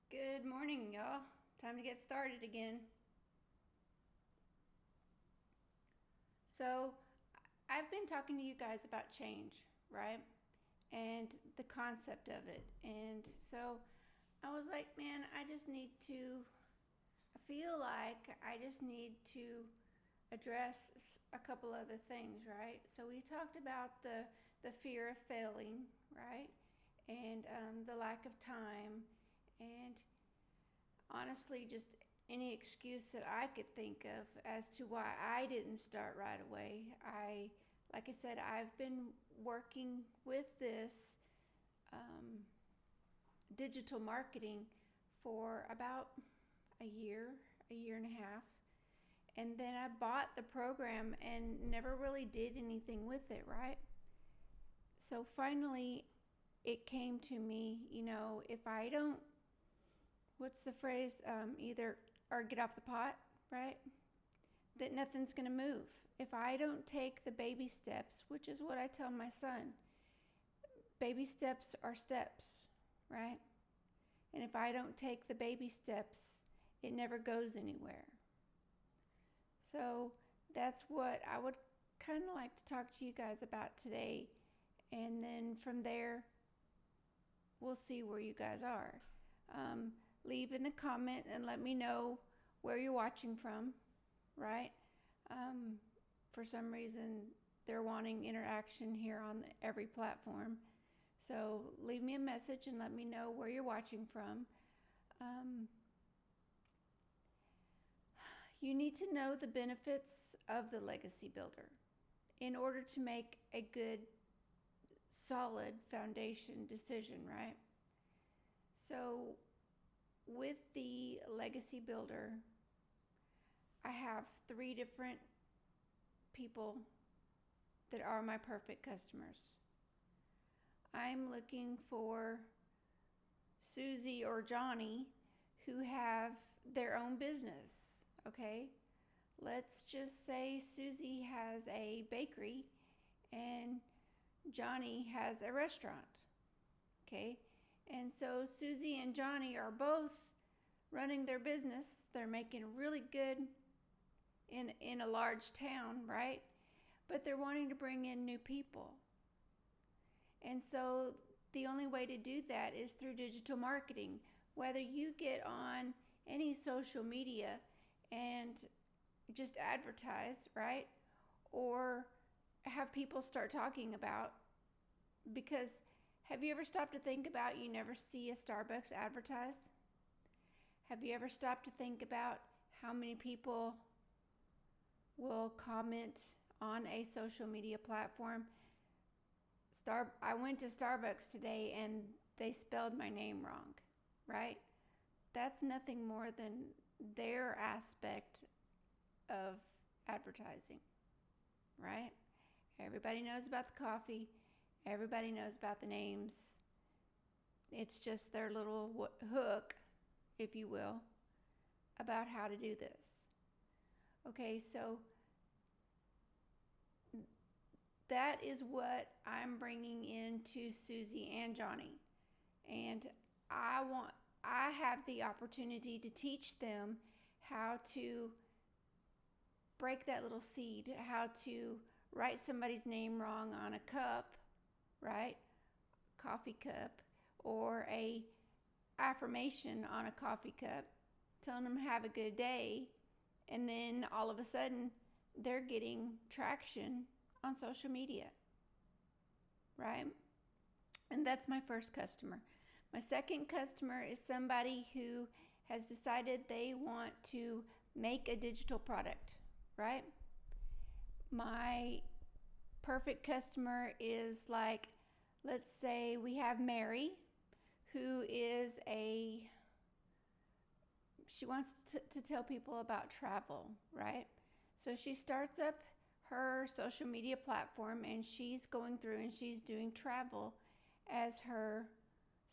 Good morning, y'all. Time to get started again. So, I've been talking to you guys about change, right? And the concept of it. And so, I was like, man, I feel like I just need to address a couple other things, right? So, we talked about the fear of failing, right? And the lack of time, and honestly, just any excuse that I could think of as to why I didn't start right away. Like I said, I've been working with this um, digital marketing for about a year and a half. And then I bought the program and never really did anything with it, right? So finally, it came to me, if I don't, what's the phrase? Either or get off the pot, right? That nothing's going to move. If I don't take the baby steps, which is what I tell my son, baby steps are steps, right? And if I don't take the baby steps, it never goes anywhere. So that's what I would kind of like to talk to you guys about today. And then from there, we'll see where you guys are. Leave in the comment and let me know where you're watching from, right? Um, for some reason, they're wanting interaction here on every platform. So leave me a message and let me know where you're watching from. Um, you need to know the benefits of the legacy builder in order to make a good, solid foundation decision, right? So, with the legacy builder, I have three different people that are my perfect customers. I'm looking for Susie or Johnny who have their own business, okay? Let's just say Susie has a bakery and Johnny has a restaurant, okay? And so Susie and Johnny are both running their business. They're making really good in a large town, right? But they're wanting to bring in new people. And so the only way to do that is through digital marketing. Whether you get on any social media and just advertise, right? Or have people start talking about, because have you ever stopped to think about you never see a Starbucks advertise? Have you ever stopped to think about how many people will comment on a social media platform? I went to Starbucks today and they spelled my name wrong, right? That's nothing more than their aspect of advertising, right? Everybody knows about the coffee. Everybody knows about the names. It's just their little hook, if you will, about how to do this. Okay, so that is what I'm bringing into Susie and Johnny. And I have the opportunity to teach them how to break that little seed, how to write somebody's name wrong on a cup, right? Coffee cup, or a affirmation on a coffee cup, telling them have a good day, and then all of a sudden they're getting traction on social media, right? And that's my first customer. My second customer is somebody who has decided they want to make a digital product, right? My perfect customer is like, let's say we have Mary, who is she wants to tell people about travel, right? So she starts up her social media platform and she's going through and she's doing travel as her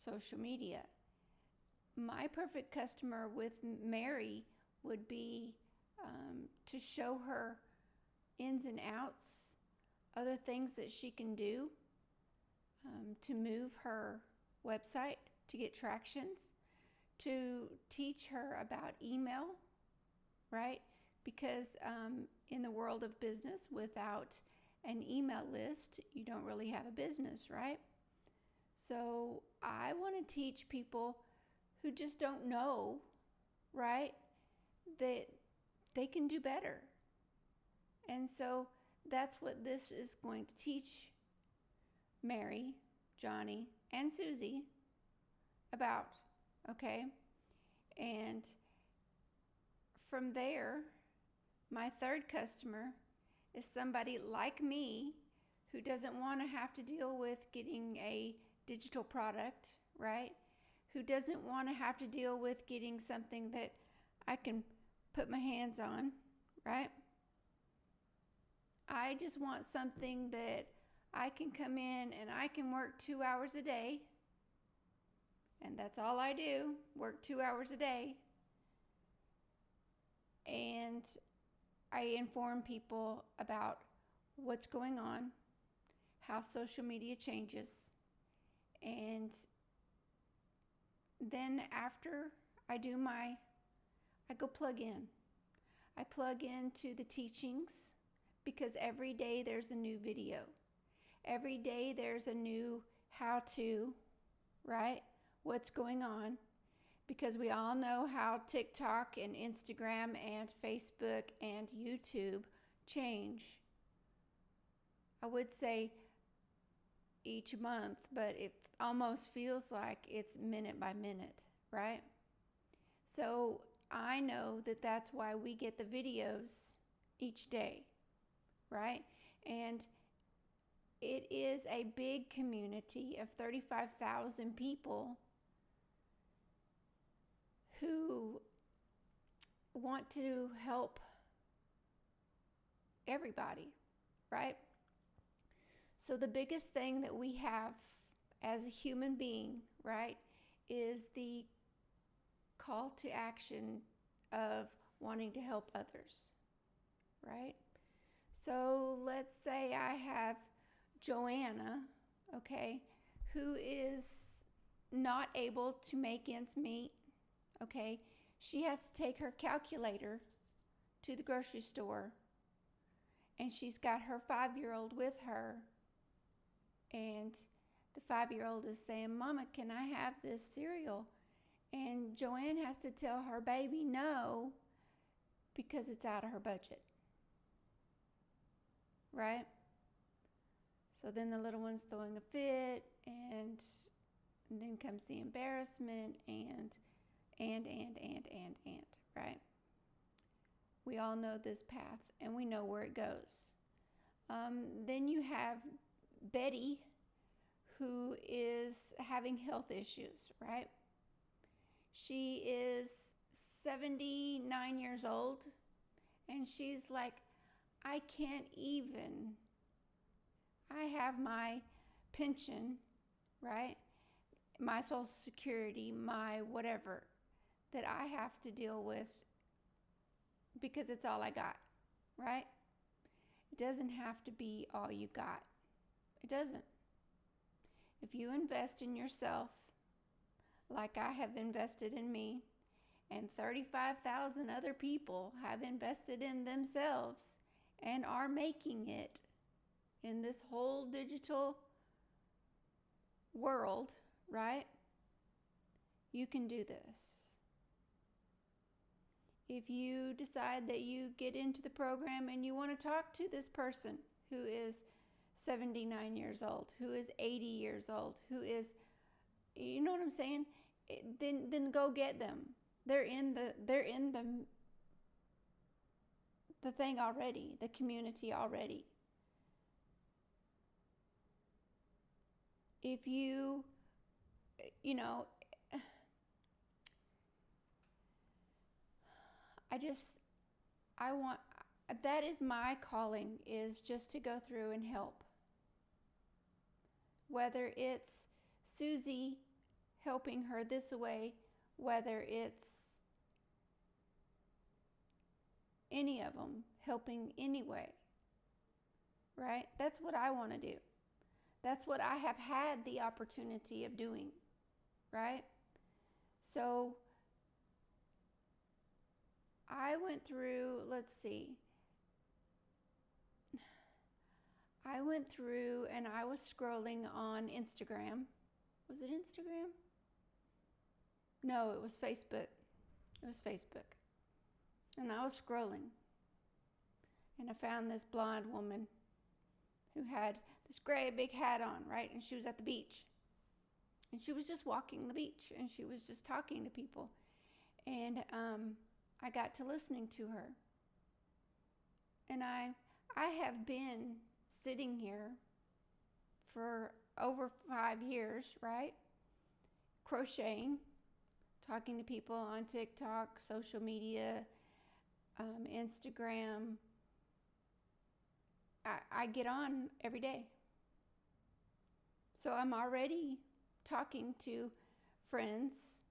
social media. My perfect customer with Mary would be to show her ins and outs, other things that she can do to move her website to get tractions, to teach her about email, right? Because in the world of business, without an email list, you don't really have a business, right? So I want to teach people who just don't know, right, that they can do better. And so that's what this is going to teach Mary, Johnny, and Susie about, okay? And from there, my third customer is somebody like me who doesn't want to have to deal with getting a digital product, right? Who doesn't want to have to deal with getting something that I can put my hands on, right? I just want something that I can come in and I can work 2 hours a day, and that's all I do, work 2 hours a day, and I inform people about what's going on, how social media changes, and then after I go plug in. I plug into the teachings because every day there's a new video. Every day there's a new how-to, right? What's going on? Because we all know how TikTok and Instagram and Facebook and YouTube change. I would say each month, but it almost feels like it's minute by minute, right? So I know that that's why we get the videos each day, right? And it is a big community of 35,000 people who want to help everybody, right? So the biggest thing that we have as a human being, right, is the call to action of wanting to help others, right? So let's say I have Joanna, okay, who is not able to make ends meet, okay? She has to take her calculator to the grocery store, and she's got her 5-year-old with her, and the 5-year-old is saying, "Mama, can I have this cereal?" And Joanne has to tell her baby no because it's out of her budget, right? So then the little one's throwing a fit, and then comes the embarrassment, and, right? We all know this path, and we know where it goes. Then you have Betty, who is having health issues, right? She is 79 years old, and she's like, I have my pension, right? My Social Security, my whatever, that I have to deal with because it's all I got, right? It doesn't have to be all you got. It doesn't. If you invest in yourself, like I have invested in me, and 35,000 other people have invested in themselves and are making it in this whole digital world, right? You can do this. If you decide that you get into the program and you want to talk to this person who is 79 years old, who is 80 years old, who is, you know what I'm saying? Then go get them. They're in the thing already, the community already. If that is my calling, is just to go through and help. Whether it's Susie helping her this way, whether it's any of them helping anyway, right? That's what I want to do. That's what I have had the opportunity of doing, right? So I went through, let's see. I went through and I was scrolling on Instagram. Was it Instagram? No, it was Facebook. It was Facebook. And I was scrolling. And I found this blonde woman who had this great big hat on, right? And she was at the beach. And she was just walking the beach. And she was just talking to people. And I got to listening to her. And I have been sitting here for over 5 years, right? Crocheting, talking to people on TikTok, social media, Instagram. I get on every day. So I'm already talking to friends.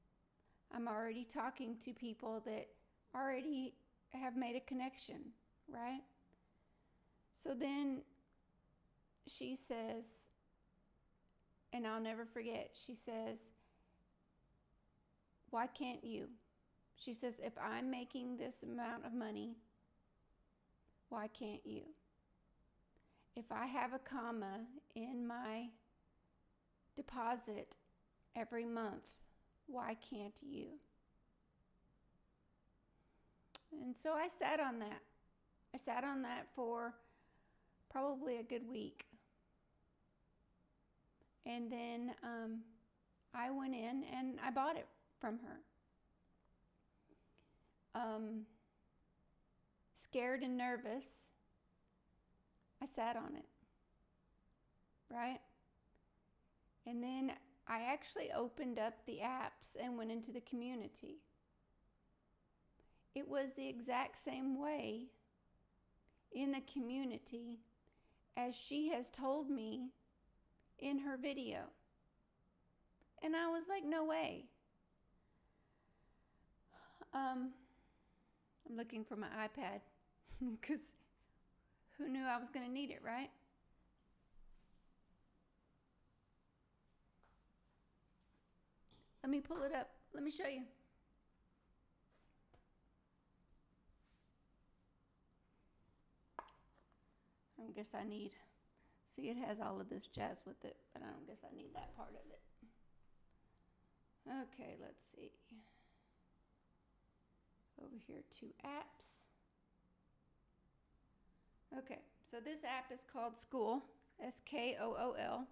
I'm already talking to people that already have made a connection, right? So then she says, and I'll never forget, she says, why can't you? She says, if I'm making this amount of money, why can't you? If I have a comma in my deposit every month, why can't you? And so I sat on that. I sat on that for probably a good week. And then I went in and I bought it from her. Scared and nervous, I sat on it, right? And then I actually opened up the apps and went into the community. It was the exact same way in the community as she has told me in her video. And I was like, no way. I'm looking for my iPad because who knew I was going to need it, right? Let me pull it up. Let me show you. I don't guess I need, see, it has all of this jazz with it, but I don't guess I need that part of it. Okay, let's see. Over here, 2 apps. Okay, so this app is called Skool, Skool.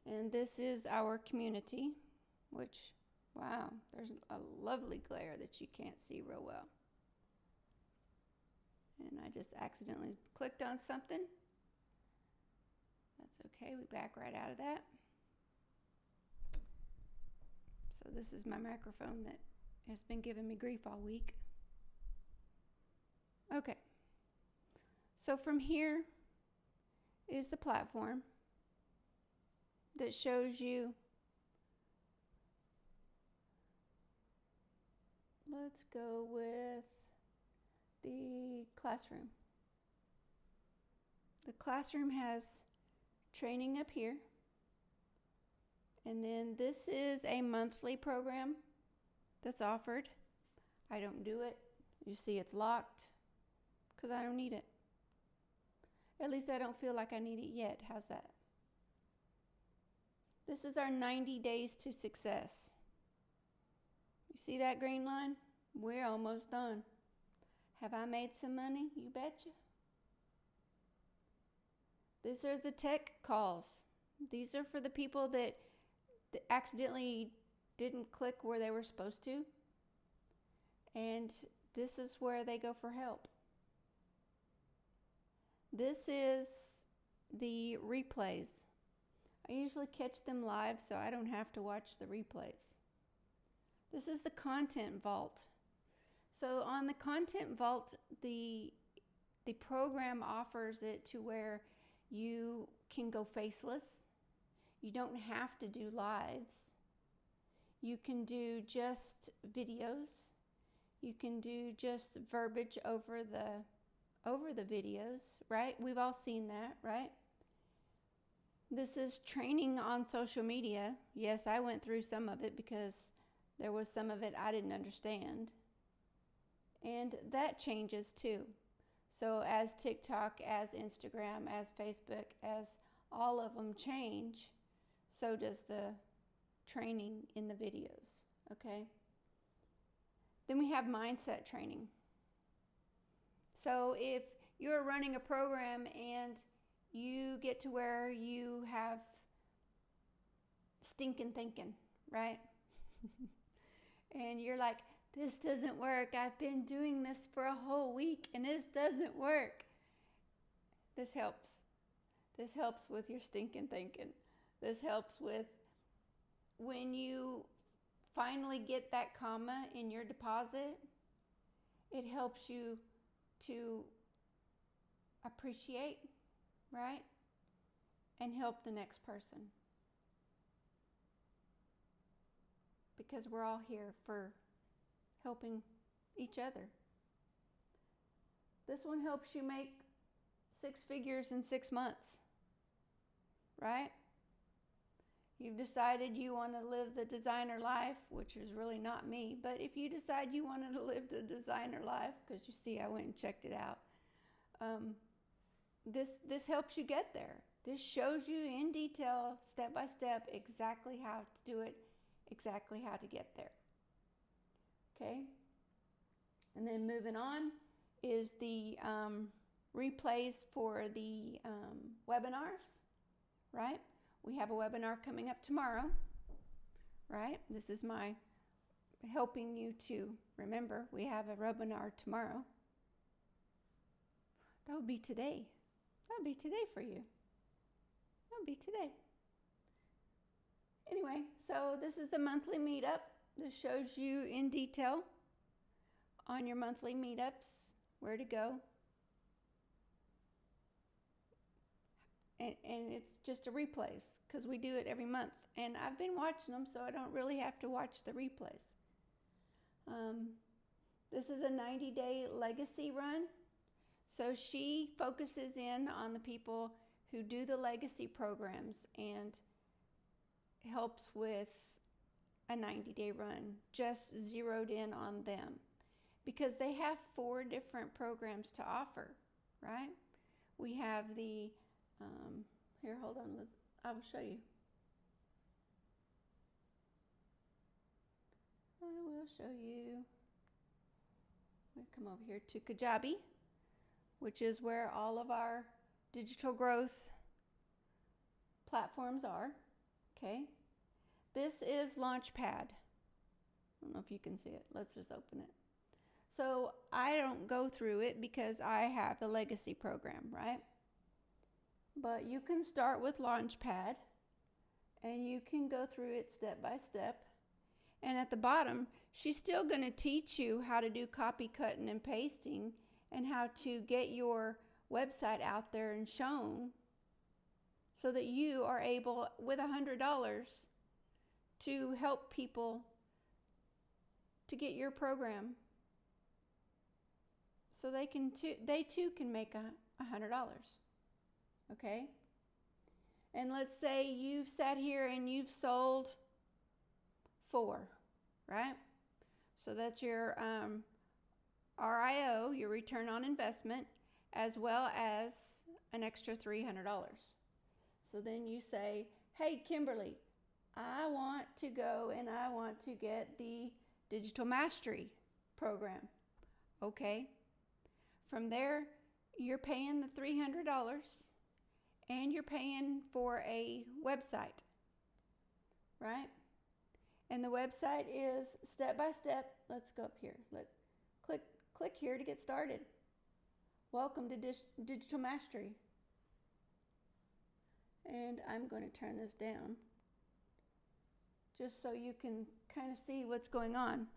And this is our community, which, wow, there's a lovely glare that you can't see real well. And I just accidentally clicked on something. That's okay, we back right out of that. So this is my microphone that has been giving me grief all week. Okay, so from here is the platform that shows you, let's go with the classroom. The classroom has training up here. And then this is a monthly program that's offered. I don't do it. You see it's locked because I don't need it. At least I don't feel like I need it yet. How's that? This is our 90 days to success. You see that green line? We're almost done. Have I made some money? You betcha. These are the tech calls. These are for the people that accidentally didn't click where they were supposed to. And this is where they go for help. This is the replays. I usually catch them live so I don't have to watch the replays. This is the content vault. So on the content vault, the program offers it to where you can go faceless. You don't have to do lives. You can do just videos. You can do just verbiage over the videos, right? We've all seen that, right? This is training on social media. Yes, I went through some of it because There was some of it I didn't understand. And that changes too. So as TikTok, as Instagram, as Facebook, as all of them change, so does the training in the videos, okay? Then we have mindset training. So if you're running a program and you get to where you have stinking thinking, right? And you're like, this doesn't work. I've been doing this for a whole week and this doesn't work. This helps. This helps with your stinking thinking. This helps with when you finally get that comma in your deposit, it helps you to appreciate, right? And help the next person. Because we're all here for helping each other. This one helps you make 6 figures in 6 months, right? You've decided you want to live the designer life, which is really not me, but if you decide you wanted to live the designer life, because you see I went and checked it out, this helps you get there. This shows you in detail, step by step, exactly how to do it, exactly how to get there. Okay? And then moving on is the replays for the webinars, right? We have a webinar coming up tomorrow, right? This is my helping you to remember we have a webinar tomorrow. That would be today. That would be today for you. That would be today. Anyway, so this is the monthly meetup. This shows you in detail on your monthly meetups where to go. And it's just a replays because we do it every month. And I've been watching them, so I don't really have to watch the replays. This is a 90-day legacy run. So she focuses in on the people who do the legacy programs and helps with a 90-day run, just zeroed in on them. Because they have 4 different programs to offer, right? We have the here, hold on, I will show you. I will show you. We come over here to Kajabi, which is where all of our digital growth platforms are, okay? This is Launchpad. I don't know if you can see it. Let's just open it. So I don't go through it because I have the legacy program, right? But you can start with Launchpad and you can go through it step by step. And at the bottom, she's still going to teach you how to do copy cutting and pasting and how to get your website out there and shown so that you are able, with $100, to help people to get your program so they too can make $100. Okay? And let's say you've sat here and you've sold 4, right? So that's your RIO, your return on investment, as well as an extra $300. So then you say, hey, Kimberly, I want to go and I want to get the Digital Mastery program. Okay? From there, you're paying the $300 and you're paying for a website, right? And the website is step by step. Let's go up here. Click here to get started. Welcome to Digital Mastery. And I'm going to turn this down just so you can kind of see what's going on.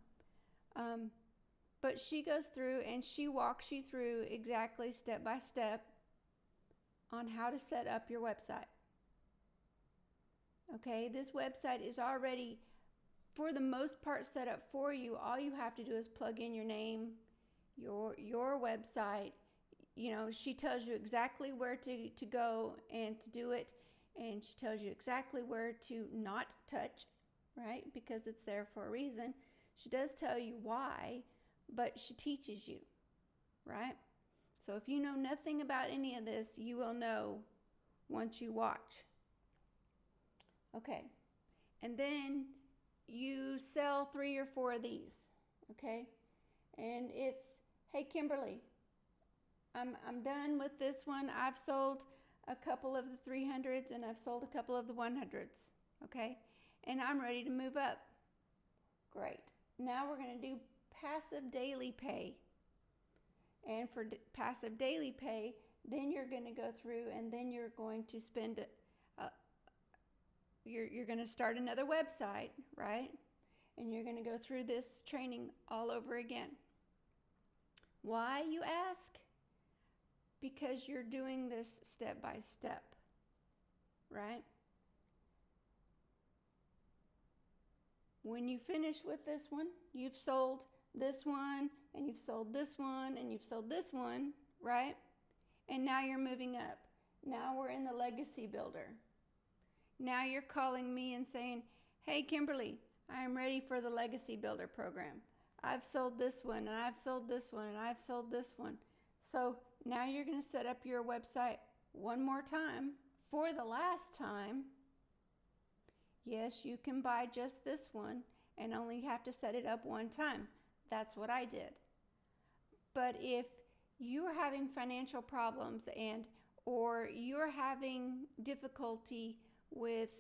But she goes through and she walks you through exactly step by step on how to set up your website. Okay, this website is already, for the most part, set up for you. All you have to do is plug in your name, your website. You know, she tells you exactly where to go and to do it, and she tells you exactly where to not touch right? Because it's there for a reason. She does tell you why, but she teaches you, right? So if you know nothing about any of this, you will know once you watch. Okay. And then you sell 3 or 4 of these, okay? And it's, hey, Kimberly, I'm done with this one. I've sold a couple of the 300s and I've sold a couple of the 100s, okay? And I'm ready to move up. Great. Now we're going to do passive daily pay. And for passive daily pay, then you're going to go through and then you're going to spend, you're going to start another website, right? And you're going to go through this training all over again. Why, you ask? Because you're doing this step by step, right? When you finish with this one, you've sold this one, and you've sold this one, and you've sold this one, right? And now you're moving up. Now we're in the legacy builder. Now you're calling me and saying, hey, Kimberly, I am ready for the legacy builder program. I've sold this one, and I've sold this one, and I've sold this one. So now you're going to set up your website one more time for the last time. Yes, you can buy just this one and only have to set it up one time. That's what I did. But if you're having financial problems or you're having difficulty with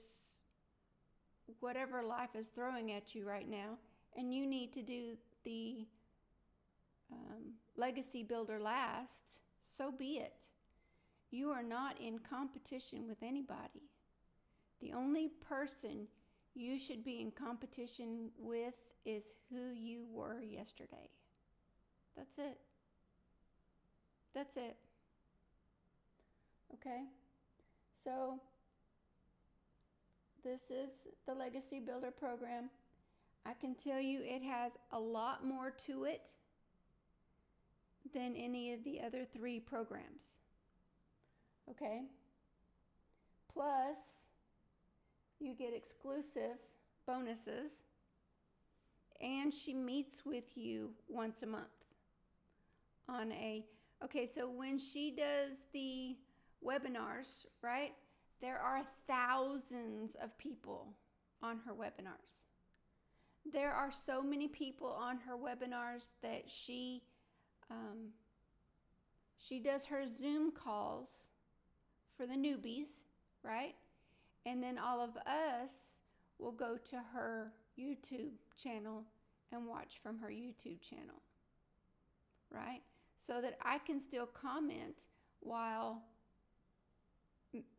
whatever life is throwing at you right now, and you need to do the legacy builder last, so be it. You are not in competition with anybody. The only person you should be in competition with is who you were yesterday. That's it. That's it. Okay? So, this is the Legacy Builder program. I can tell you it has a lot more to it than any of the other 3 programs. Okay? Plus, you get exclusive bonuses, and she meets with you once a month on okay, so when she does the webinars, right, there are thousands of people on her webinars. There are so many people on her webinars that she does her Zoom calls for the newbies, right? And then all of us will go to her YouTube channel and watch from her YouTube channel, right? So that I can still comment while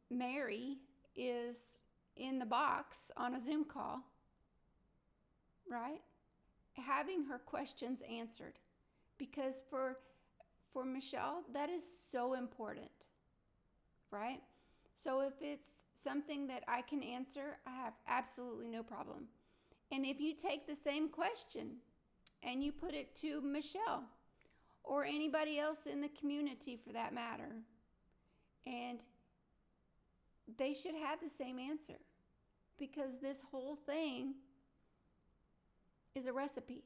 Mary is in the box on a Zoom call, right? Having her questions answered. Because for Michelle, that is so important, right? So if it's something that I can answer, I have absolutely no problem. And if you take the same question and you put it to Michelle or anybody else in the community for that matter, and they should have the same answer, because this whole thing is a recipe.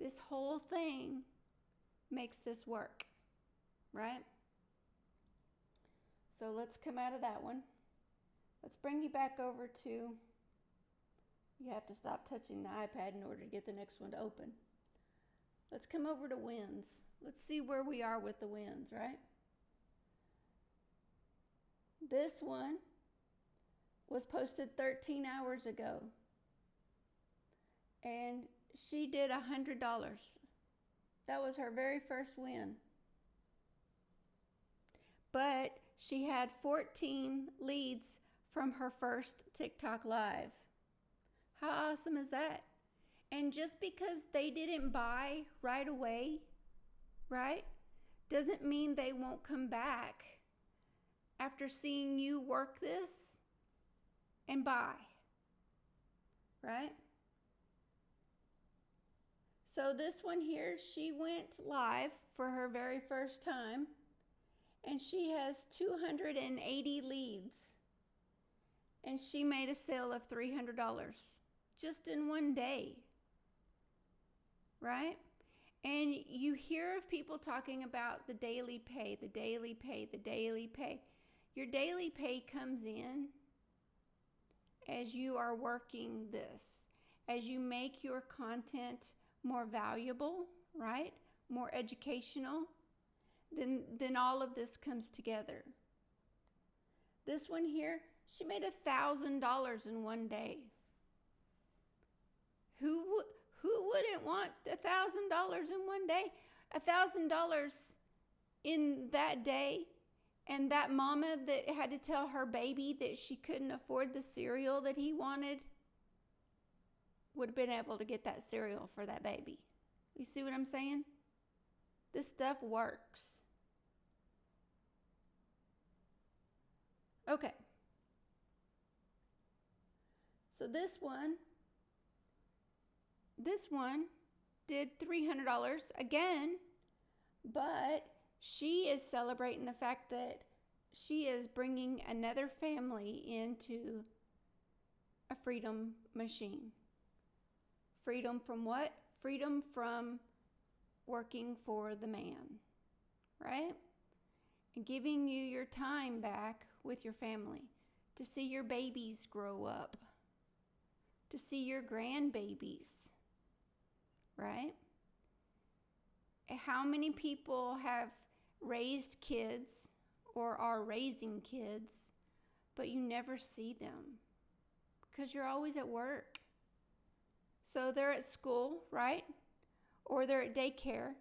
This whole thing makes this work, right? So let's come out of that one. Let's bring you back over to, you have to stop touching the iPad in order to get the next one to open. Let's come over to wins. Let's see where we are with the wins, right? This one was posted 13 hours ago. And she did $100. That was her very first win. But she had 14 leads from her first TikTok live. How awesome is that? And just because they didn't buy right away, right, doesn't mean they won't come back after seeing you work this and buy, right? So this one here, she went live for her very first time, and she has 280 leads. and she made a sale of $300 just in one day, right? And you hear of people talking about the daily pay, the daily pay, the daily pay. Your daily pay comes in as you are working this, as you make your content more valuable, right? More educational, then all of this comes together. This one here, she made $1,000 in one day. Who wouldn't want $1,000 in one day? $1,000 in that day, and that mama that had to tell her baby that she couldn't afford the cereal that he wanted would have been able to get that cereal for that baby. You see what I'm saying? This stuff works. Okay. So this one did $300 again, but she is celebrating the fact that she is bringing another family into a freedom machine. Freedom from what? Freedom from working for the man, right? And giving you your time back with your family to see your babies grow up, to see your grandbabies, right? How many people have raised kids or are raising kids, but you never see them because you're always at work? So they're at school, right? Or they're at daycare.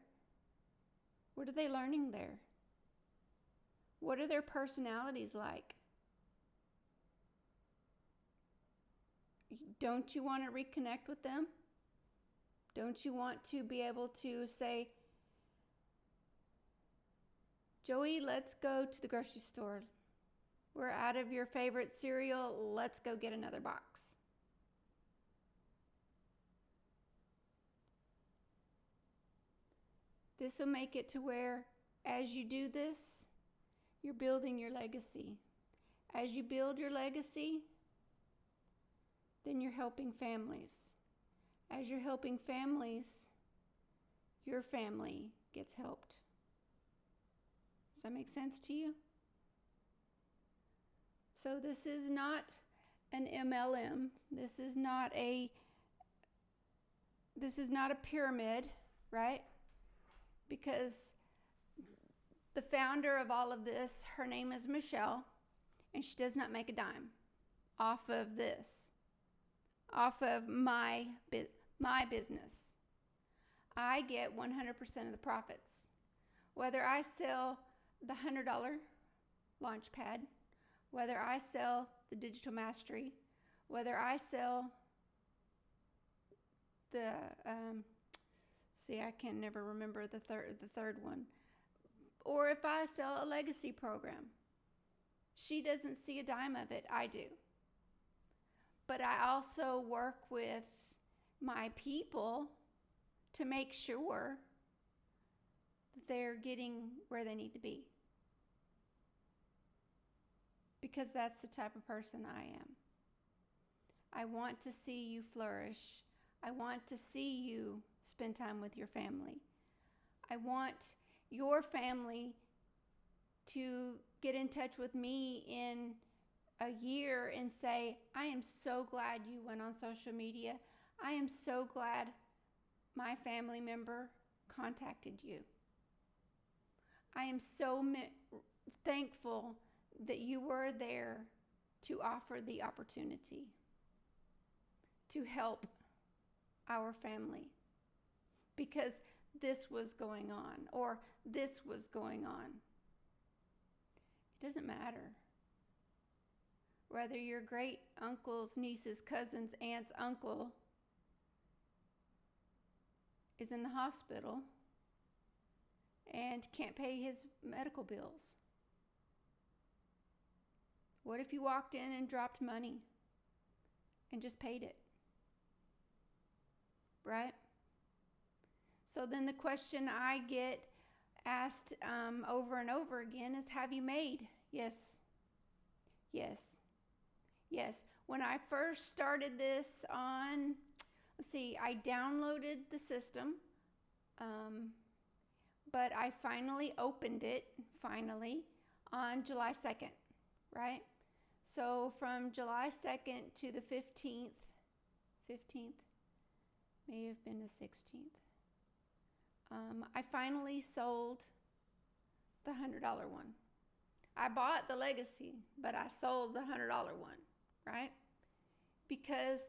What are they learning there? What are their personalities like? Don't you want to reconnect with them? Don't you want to be able to say, Joey, let's go to the grocery store. We're out of your favorite cereal. Let's go get another box. This will make it to where, as you do this, you're building your legacy. As you build your legacy, then you're helping families. As you're helping families, your family gets helped. Does that make sense to you? So this is not an MLM. This is not a pyramid, right? Because the founder of all of this, her name is Michelle, and she does not make a dime off of this, off of my business. I get 100% of the profits. Whether I sell the $100 launch pad, whether I sell the digital mastery, whether I sell the I can never remember the third one, or if I sell a legacy program, she doesn't see a dime of it. I do. But I also work with my people to make sure that they're getting where they need to be. Because that's the type of person I am. I want to see you flourish. I want to see you spend time with your family. I want your family to get in touch with me in a year and say, I am so glad you went on social media. I am so glad my family member contacted you. I am so thankful that you were there to offer the opportunity to help our family because this was going on or this was going on. It doesn't matter. Whether your great uncles, nieces, cousins, aunts, uncle is in the hospital and can't pay his medical bills. What if you walked in and dropped money and just paid it? Right? So then the question I get asked over and over again is, have you made? Yes. Yes. Yes. When I first started this on, let's see, I downloaded the system, but I finally opened it, on July 2nd, right? So from July 2nd to the 15th, may have been the 16th, I finally sold the $100 one. I bought the Legacy, but I sold the $100 one, right? Because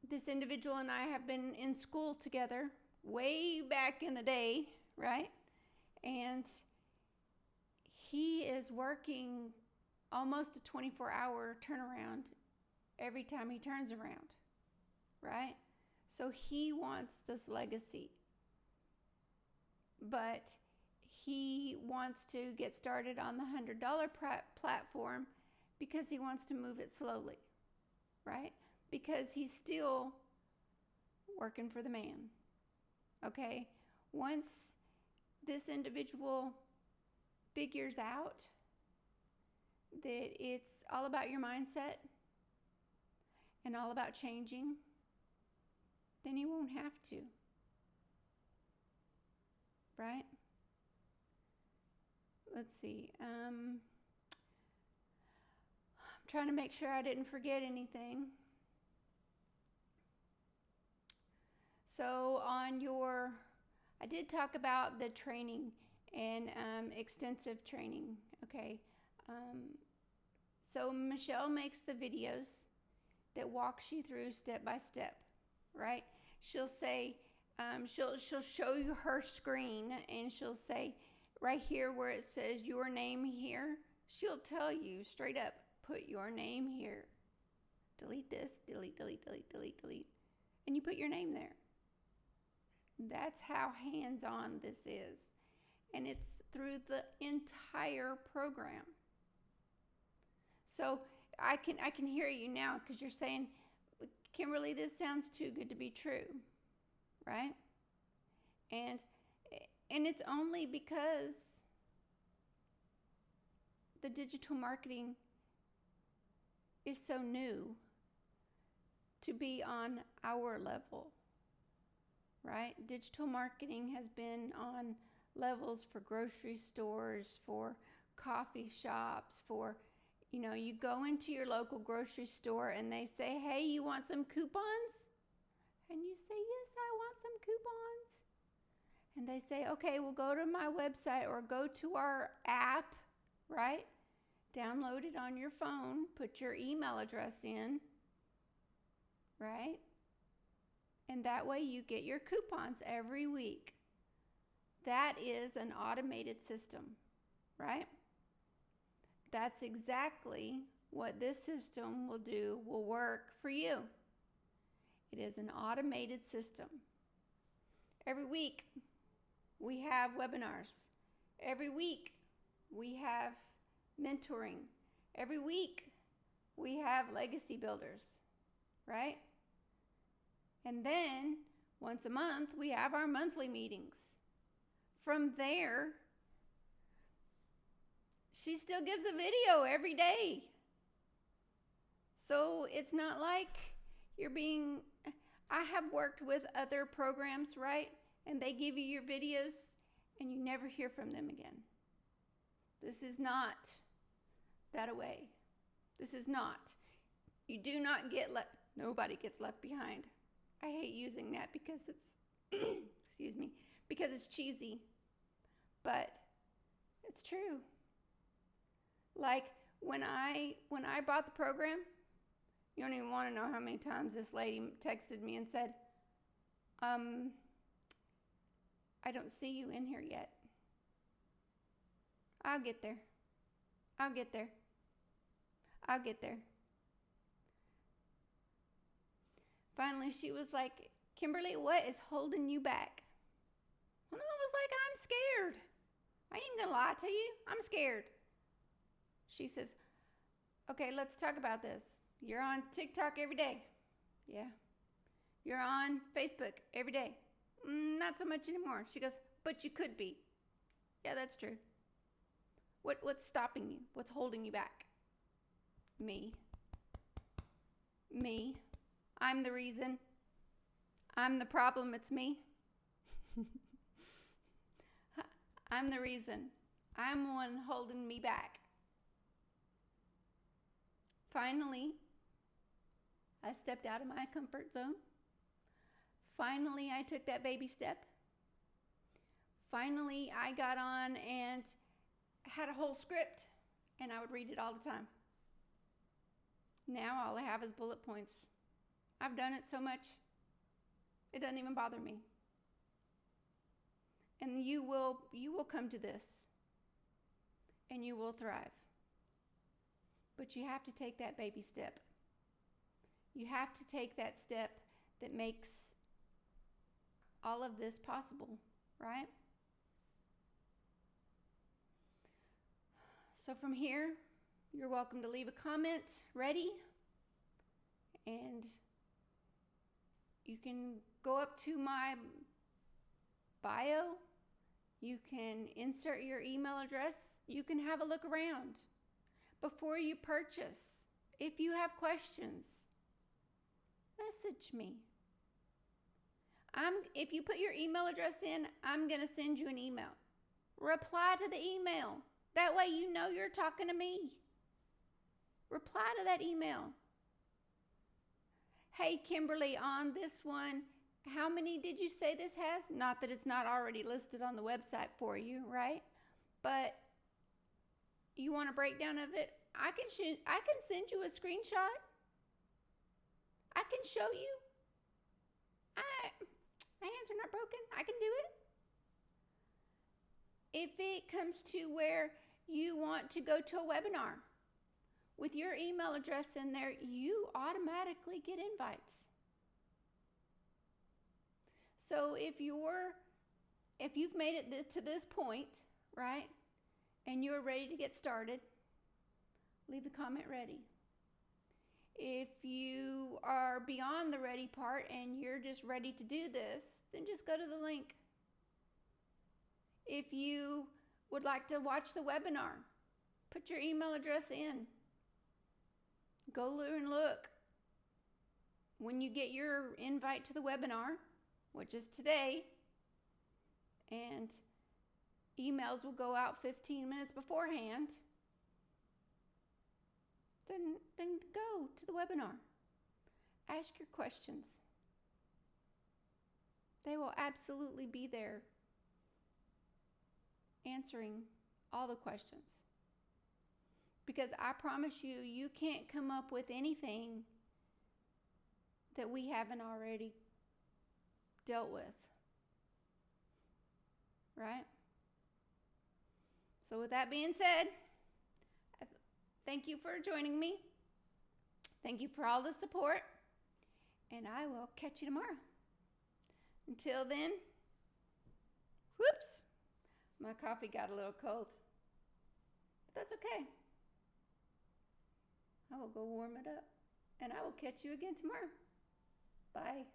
this individual and I have been in school together way back in the day, right? And he is working almost a 24-hour turnaround every time he turns around, right? So he wants this Legacy, but he wants to get started on the $100 platform because he wants to move it slowly, right? Because he's still working for the man, okay? Once this individual figures out that it's all about your mindset and all about changing, then he won't have to, right? Let's see. I'm trying to make sure I didn't forget anything. So I did talk about the training and extensive training, okay? So Michelle makes the videos that walks you through step by step, right? She'll say, she'll show you her screen, and she'll say, right here where it says your name here, she'll tell you straight up, put your name here. Delete this, delete, and you put your name there. That's how hands-on this is. And it's through the entire program. So I can hear you now because you're saying, Kimberly, this sounds too good to be true, right? And it's only because the digital marketing is so new to be on our level, right? Digital marketing has been on levels for grocery stores, for coffee shops, for, you go into your local grocery store and they say, hey, you want some coupons? And you say, yes, I want some coupons. And they say, okay, well, go to my website or go to our app, right? Download it on your phone, put your email address in, right? And that way you get your coupons every week. That is an automated system, right? That's exactly what this system will work for you. It is an automated system. Every week we have webinars. Every week we have mentoring. Every week we have legacy builders, right? And then once a month we have our monthly meetings. From there, she still gives a video every day. So it's not like I have worked with other programs, right? And they give you your videos and you never hear from them again. This is not that way. This is not. You do not get nobody gets left behind. I hate using that because it's, because it's cheesy. But it's true. Like when I bought the program, you don't even want to know how many times this lady texted me and said, I don't see you in here yet. I'll get there. Finally, she was like, Kimberly, what is holding you back? And I was like, I'm scared. I ain't even gonna lie to you. I'm scared. She says, okay, let's talk about this. You're on TikTok every day. Yeah. You're on Facebook every day. Not so much anymore. She goes, but you could be. Yeah, that's true. What's stopping you? What's holding you back? Me. Me. I'm the reason. I'm the problem. It's me. I'm the reason. I'm the one holding me back. Finally, I stepped out of my comfort zone. Finally, I took that baby step. Finally, I got on and had a whole script, and I would read it all the time. Now all I have is bullet points. I've done it so much, it doesn't even bother me. And you will come to this, and you will thrive. But you have to take that baby step. You have to take that step that makes all of this possible, right? So from here, you're welcome to leave a comment ready, and you can go up to my bio. You can insert your email address. You can have a look around before you purchase. If you have questions, message me. If you put your email address in, I'm going to send you an email. Reply to the email. That way you know you're talking to me. Reply to that email. Hey, Kimberly, on this one, how many did you say this has? Not that it's not already listed on the website for you, right? But you want a breakdown of it? I can send you a screenshot. I can show you. My hands are not broken. I can do it. If it comes to where you want to go to a webinar with your email address in there, you automatically get invites. So if you've made it to this point, right, and you're ready to get started, leave the comment ready. If you are beyond the ready part and you're just ready to do this, then just go to the link. If you would like to watch the webinar, put your email address in. Go and look. When you get your invite to the webinar, which is today, and emails will go out 15 minutes beforehand, then go to the webinar. Ask your questions. They will absolutely be there answering all the questions. Because I promise you, you can't come up with anything that we haven't already dealt with. Right? So with that being said, thank you for joining me. Thank you for all the support. And I will catch you tomorrow. Until then, whoops, my coffee got a little cold. But that's okay. I will go warm it up. And I will catch you again tomorrow. Bye.